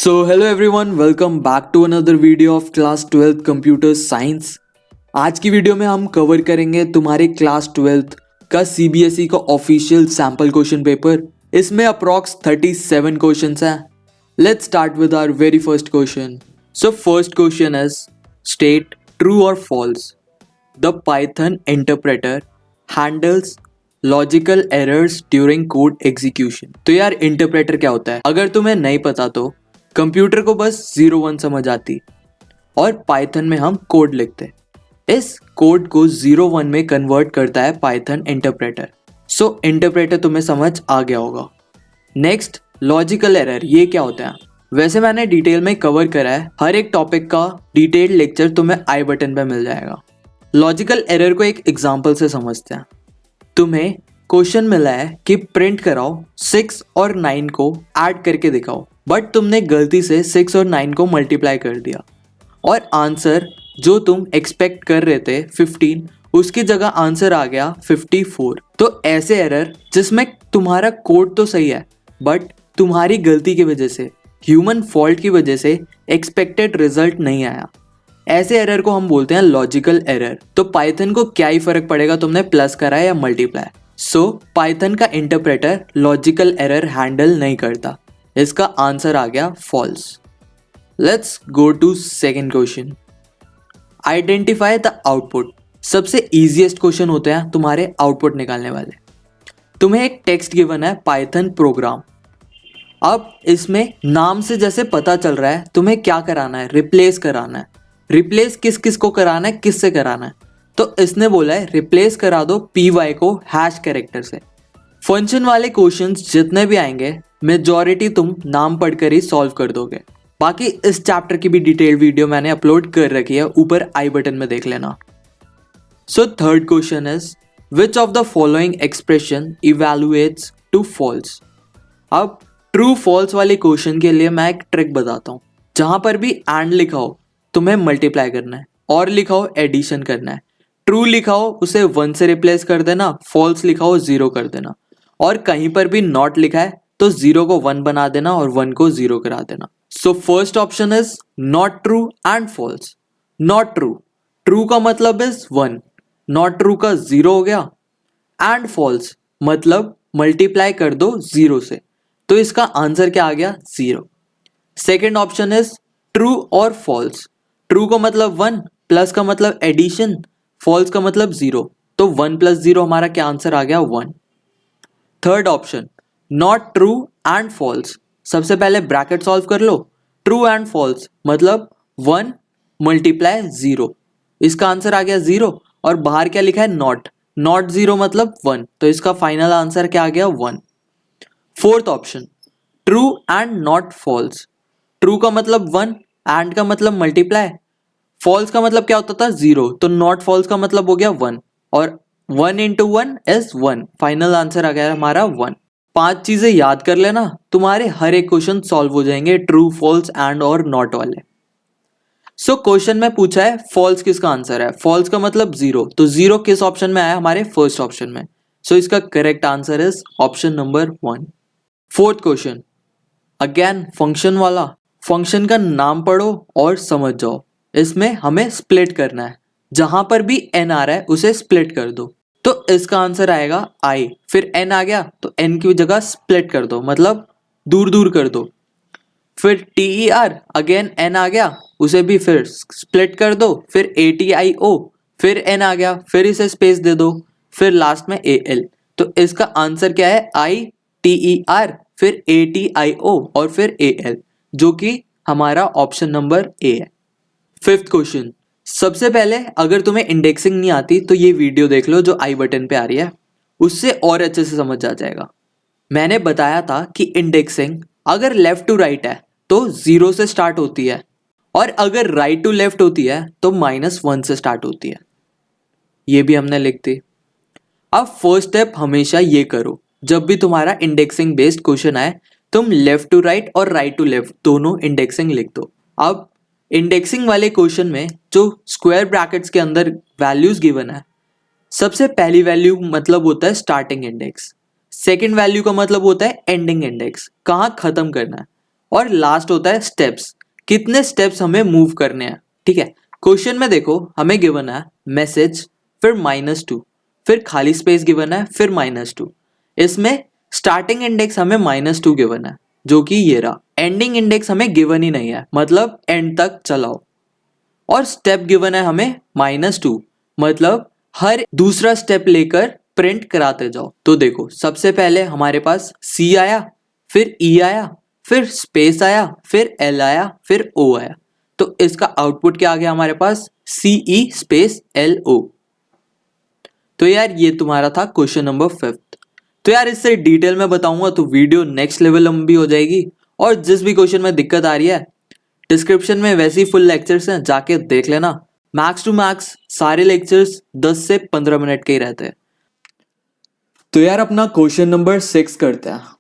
Hello everyone, welcome back to another video of class 12th computer science. आज की video में हम cover करेंगे तुम्हारे क्लास 12th का सीबीएसई का ऑफिशियल सैम्पल क्वेश्चन पेपर। इसमें अप्रॉक्स 37 क्वेश्चंस हैं। Let's start with our very first question. So first question is state true और false the Python interpreter handles logical errors during code execution. तो यार interpreter क्या होता है? अगर तुम्हें नहीं पता तो कंप्यूटर को बस 0-1 समझ आती और पाइथन में हम कोड लिखते। इस कोड को 0-1 में कन्वर्ट करता है पाइथन इंटरप्रेटर। सो इंटरप्रेटर तुम्हें समझ आ गया होगा। नेक्स्ट, लॉजिकल एरर, ये क्या होता है? वैसे मैंने डिटेल में कवर करा है, हर एक टॉपिक का डिटेल्ड लेक्चर तुम्हें आई बटन पे मिल जाएगा। लॉजिकल एरर को एक एग्जांपल से समझते हैं। तुम्हें क्वेश्चन मिला है कि प्रिंट कराओ 6 और 9 को ऐड करके दिखाओ, बट तुमने गलती से 6 और 9 को मल्टीप्लाई कर दिया और आंसर जो तुम एक्सपेक्ट कर रहे थे 15, उसकी जगह आंसर आ गया 54। तो ऐसे एरर जिसमें तुम्हारा कोड तो सही है बट तुम्हारी गलती की वजह से, ह्यूमन फॉल्ट की वजह से एक्सपेक्टेड रिजल्ट नहीं आया, ऐसे एरर को हम बोलते हैं लॉजिकल एरर। तो पाइथन को क्या ही फर्क पड़ेगा तुमने प्लस करा है या मल्टीप्लाई। सो पाइथन का इंटरप्रेटर लॉजिकल एरर हैंडल नहीं करता। इसका आंसर आ गया false. Let's go to second question. Identify the output. सबसे इजीएस्ट क्वेश्चन होते हैं तुम्हारे आउटपुट निकालने वाले। तुम्हें एक टेक्स्ट गिवन है पाइथन प्रोग्राम। अब इसमें नाम से जैसे पता चल रहा है तुम्हें क्या कराना है, रिप्लेस कराना है। रिप्लेस किस किस को कराना है, किससे कराना है? तो इसने बोला है रिप्लेस करा दो py को हैश कैरेक्टर से। फंक्शन वाले क्वेश्चंस जितने भी आएंगे मेजॉरिटी तुम नाम पढ़कर ही सॉल्व कर दोगे। बाकी इस चैप्टर की भी डिटेल्ड वीडियो मैंने अपलोड कर रखी है, ऊपर आई बटन में देख लेना। So third question is which of the following expression evaluates to false. अब ट्रू फॉल्स वाले क्वेश्चन के लिए मैं एक ट्रिक बताता हूँ। जहां पर भी एंड लिखा हो तुम्हें मल्टीप्लाई करना है, और लिखा हो एडिशन करना है। ट्रू लिखा हो उसे 1 से रिप्लेस कर देना, फॉल्स लिखा हो 0 कर देना, और कहीं पर भी नॉट लिखा है तो 0 को 1 बना देना और 1 को 0 करा देना। So first option is not true and false. Not true, true का मतलब इज 1, नॉट ट्रू का 0 हो गया, एंड फॉल्स मतलब मल्टीप्लाई कर दो 0 से, तो इसका आंसर क्या आ गया? 0। सेकेंड ऑप्शन इज ट्रू और फॉल्स। ट्रू का मतलब 1, प्लस का मतलब एडिशन, फॉल्स का मतलब 0, तो 1 + 0 हमारा क्या आंसर आ गया? 1। Third option not true and false. सबसे पहले ब्रैकेट सॉल्व कर लो। ट्रू एंड फॉल्स मतलब 1 × 0, इसका आंसर आ गया 0, और बाहर क्या लिखा है? नॉट। नॉट 0 मतलब 1, तो इसका फाइनल आंसर क्या आ गया? 1। Fourth option true and not false. True का मतलब 1, एंड का मतलब मल्टीप्लाई, फॉल्स का मतलब क्या होता था? 0, तो नॉट फॉल्स का मतलब हो गया 1, और 1 × 1 इज 1। फाइनल आंसर आ गया हमारा 1। 5 चीजें याद कर लेना, तुम्हारे हर एक क्वेश्चन सॉल्व हो जाएंगे ट्रू, फॉल्स, एंड और नॉट वाले। सो क्वेश्चन में पूछा है फॉल्स किसका आंसर है। फॉल्स का मतलब 0, तो 0 किस ऑप्शन में आया? हमारे फर्स्ट ऑप्शन में। सो इसका correct answer is option number 1। Fourth question again function वाला। फंक्शन का नाम पढ़ो और समझ जाओ। इसमें हमें स्प्लिट करना है, जहां पर भी n आ रहा है उसे स्प्लिट कर दो, तो इसका आंसर आएगा i। फिर n आ गया तो n की जगह स्प्लिट कर दो, मतलब दूर दूर कर दो। फिर ter अगेन n आ गया, उसे भी फिर स्प्लिट कर दो। फिर atio, फिर n आ गया, फिर इसे स्पेस दे दो, फिर लास्ट में al। तो इसका आंसर क्या है? iter, फिर atio और फिर al, जो कि हमारा ऑप्शन नंबर ए है। फिफ्थ क्वेश्चन, सबसे पहले अगर तुम्हें इंडेक्सिंग नहीं आती तो ये वीडियो देख लो जो आई बटन पे आ रही है, उससे और अच्छे से समझ आ जाएगा। मैंने बताया था कि इंडेक्सिंग अगर लेफ्ट टू राइट है तो 0 से स्टार्ट होती है, और अगर राइट टू लेफ्ट होती है तो -1 से स्टार्ट होती है। ये भी हमने लिख दी। अब फर्स्ट स्टेप हमेशा ये करो, जब भी तुम्हारा इंडेक्सिंग बेस्ड क्वेश्चन आए तुम लेफ्ट टू राइट और राइट टू लेफ्ट दोनों इंडेक्सिंग लिख दो। अब इंडेक्सिंग वाले क्वेश्चन में जो स्क्वायर ब्रैकेट्स के अंदर वैल्यूज गिवन है, सबसे पहली वैल्यू मतलब होता है स्टार्टिंग इंडेक्स, सेकंड वैल्यू का मतलब होता है एंडिंग इंडेक्स, कहाँ खत्म करना है। और लास्ट होता है स्टेप्स, कितने स्टेप्स हमें मूव करने हैं। ठीक है, क्वेश्चन में देखो हमें गिवन है मैसेज, फिर -2, फिर खाली स्पेस गिवन है, फिर -2। इसमें स्टार्टिंग इंडेक्स हमें -2 गिवन है जो कि ये रहा, एंडिंग इंडेक्स हमें गिवन ही नहीं है, मतलब एंड तक चलाओ। और स्टेप गिवन है हमें -2, मतलब हर दूसरा स्टेप लेकर प्रिंट कराते जाओ। तो देखो सबसे पहले हमारे पास C आया, फिर E आया, फिर स्पेस आया, फिर L आया, फिर O आया। तो इसका आउटपुट क्या आ गया हमारे पास, CE स्पेस LO। तो यार ये तुम्हारा था क्वेश्चन नंबर 5। तो यार इससे डिटेल में बताऊंगा तो वीडियो नेक्स्ट लेवल लंबी हो जाएगी। और जिस भी क्वेश्चन में दिक्कत आ रही है डिस्क्रिप्शन में वैसे ही फुल लेक्चर्स हैं, जाके देख लेना। मैक्स टू मैक्स सारे लेक्चर्स 10 से 15 मिनट के ही रहते हैं। तो यार अपना क्वेश्चन नंबर 6 करते हैं।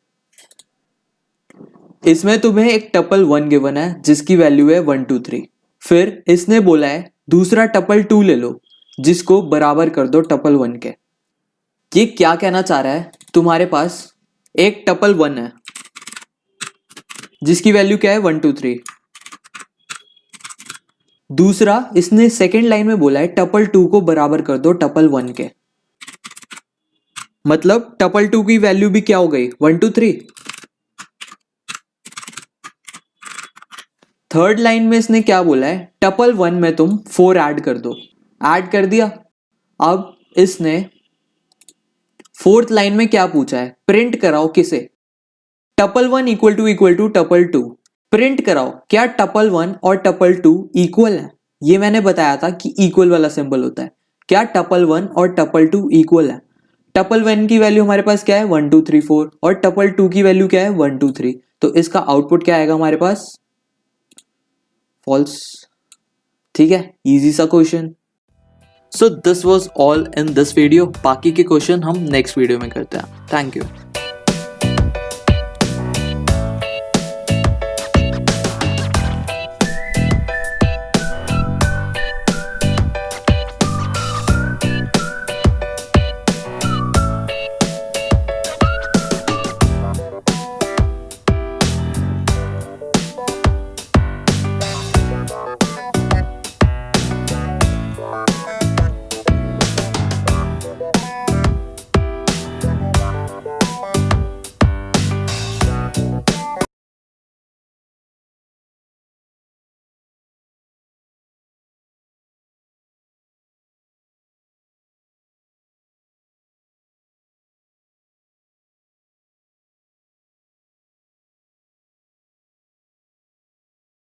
इसमें तुम्हें एक टपल 1 गिवन है जिसकी वैल्यू है 1 2 3। फिर इसने बोला है दूसरा टपल 2 ले लो जिसको बराबर कर दो टपल 1 के। ये क्या कहना चाह रहा है, तुम्हारे पास एक टपल 1 है जिसकी वैल्यू क्या है 1 2 3। दूसरा इसने सेकेंड लाइन में बोला है टपल 2 को बराबर कर दो टपल 1 के, मतलब टपल 2 की वैल्यू भी क्या हो गई 1 2 3। थर्ड लाइन में इसने क्या बोला है टपल 1 में तुम 4 ऐड कर दो, ऐड कर दिया। अब इसने फोर्थ लाइन में क्या पूछा है, प्रिंट कराओ किसे, tuple 1 equal to tuple 2। Print कराओ क्या टपल 1 और टपल 2 इक्वल है। ये मैंने बताया था कि इक्वल वाला सिंबल होता है। क्या टपल 1 और टपल 2 इक्वल है। टपल 1 की वैल्यू हमारे पास क्या है 1 2 3 4 और टपल 2 की वैल्यू क्या है 1 2 3। तो इसका आउटपुट क्या आएगा हमारे पास, फॉल्स। ठीक है, इजी सा question. So this was all in this video. बाकी के क्वेश्चन हम नेक्स्ट वीडियो में करते हैं। Thank you.